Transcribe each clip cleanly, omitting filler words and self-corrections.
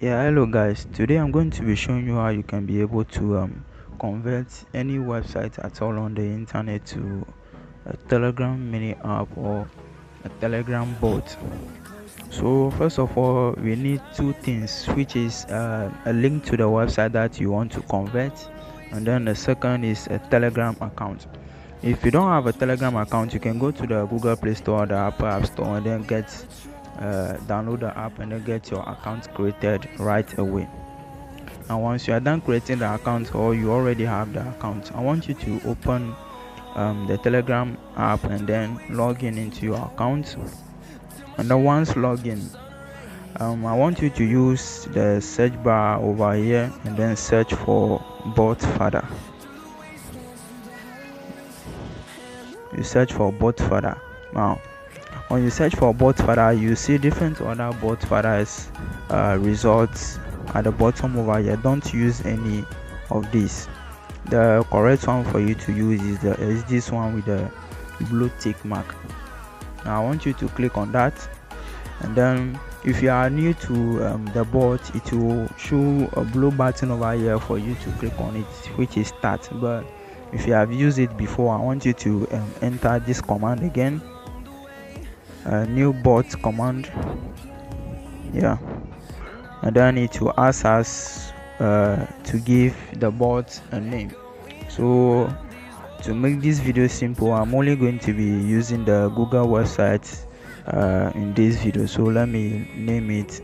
Yeah, hello guys. Today I'm going to be showing you how you can be able to convert any website at all on the internet to a Telegram mini app or a Telegram bot. So first of all, we need two things, which is a link to the website that you want to convert, and then the second is a Telegram account. If you don't have a Telegram account, you can go to the Google Play Store or the Apple App Store and then download the app and then get your account created right away. And once you are done creating the account or you already have the account, I want you to open the Telegram app and then log in into your account. And then once login, I want you to use the search bar over here and then search for bot father. You search for bot father. Now when you search for bot father, you see different other bot fathers results at the bottom over here. Don't use any of these. The correct one for you to use is this one with the blue tick mark. Now I want you to click on that, and then if you are new to the bot, it will show a blue button over here for you to click on it, which is start. But if you have used it before, I want you to enter this command again, new bot command. Yeah, and then it will ask us to give the bot a name. So to make this video simple, I'm only going to be using the Google website in this video. So let me name it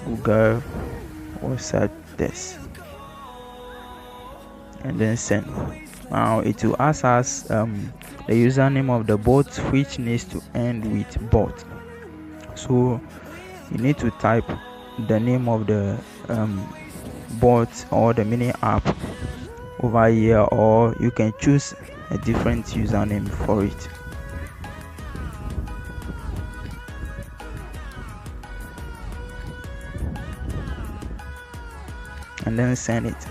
Google website test and then send. Now it will ask us the username of the bot, which needs to end with bot. So you need to type the name of the bot or the mini app over here, or you can choose a different username for it. And then send it.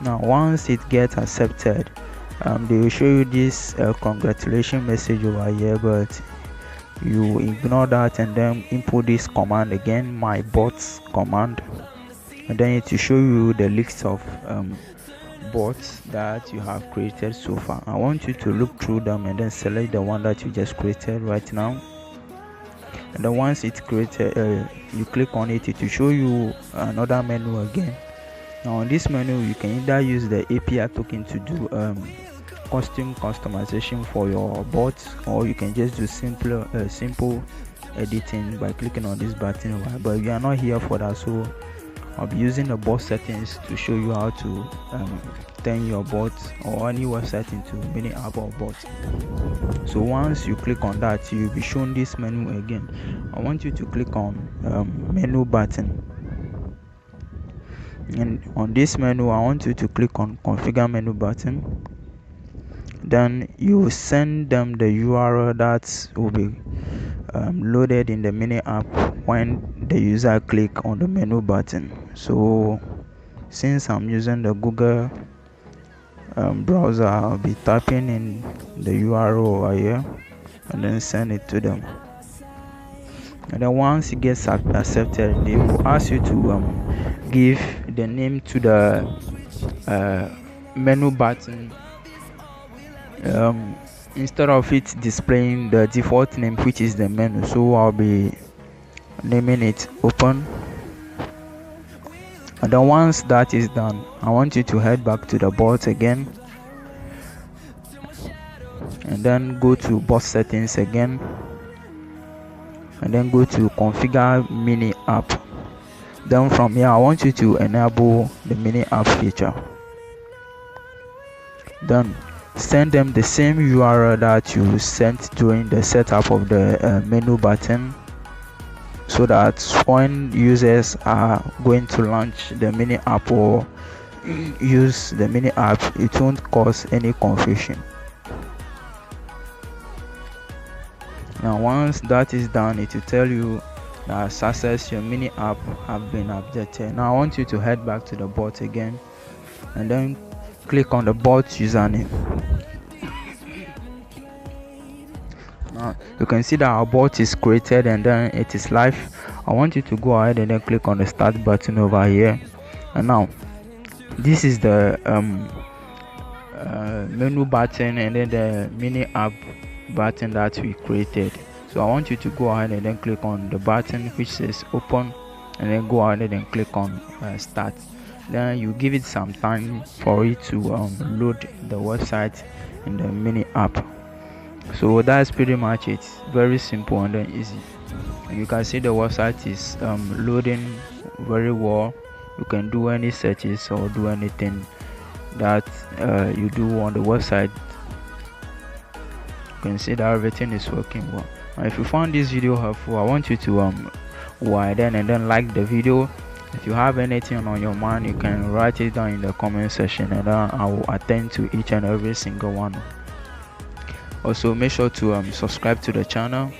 Now once it gets accepted, they will show you this congratulations message over here, but you ignore that and then input this command again, my bots command, and then it will show you the list of bots that you have created so far. I want you to look through them and then select the one that you just created right now. And then once it's created, you click on it, it will show you another menu again. Now on this menu, you can either use the API token to do custom customization for your bots, or you can just do simple editing by clicking on this button. But we are not here for that, so I'll be using the bot settings to show you how to turn your bot or any website into mini app or bot. So once you click on that, you'll be shown this menu again. I want you to click on menu button, and on this menu I want you to click on configure menu button. Then you send them the URL that will be loaded in the mini app when the user click on the menu button. So since I'm using the Google browser, I'll be typing in the URL over here and then send it to them. And then once it gets accepted, they will ask you to give the name to the menu button. Instead of it displaying the default name, which is the menu, so I'll be naming it open. And then once that is done, I want you to head back to the bot again and then go to bot settings again, and then go to configure mini app. Then from here, I want you to enable the mini app feature. Then send them the same URL that you sent during the setup of the menu button, so that when users are going to launch the mini app or use the mini app, it won't cause any confusion. Now once that is done, it will tell you that success, your mini app have been updated. Now I want you to head back to the bot again and then click on the bot username. Now You can see that our bot is created and then it is live. I want you to go ahead and then click on the start button over here. And now this is the menu button and then the mini app button that we created. So I want you to go ahead and then click on the button which says open, and then go ahead and then click on start. Then you give it some time for it to load the website in the mini app. So that's pretty much it. Very simple and then easy. You can see the website is loading very well. You can do any searches or do anything that you do on the website. You can see that everything is working well. Now, if you found this video helpful, I want you to widen and then like the video. If you have anything on your mind, you can write it down in the comment section, and then I will attend to each and every single one. Also, make sure to subscribe to the channel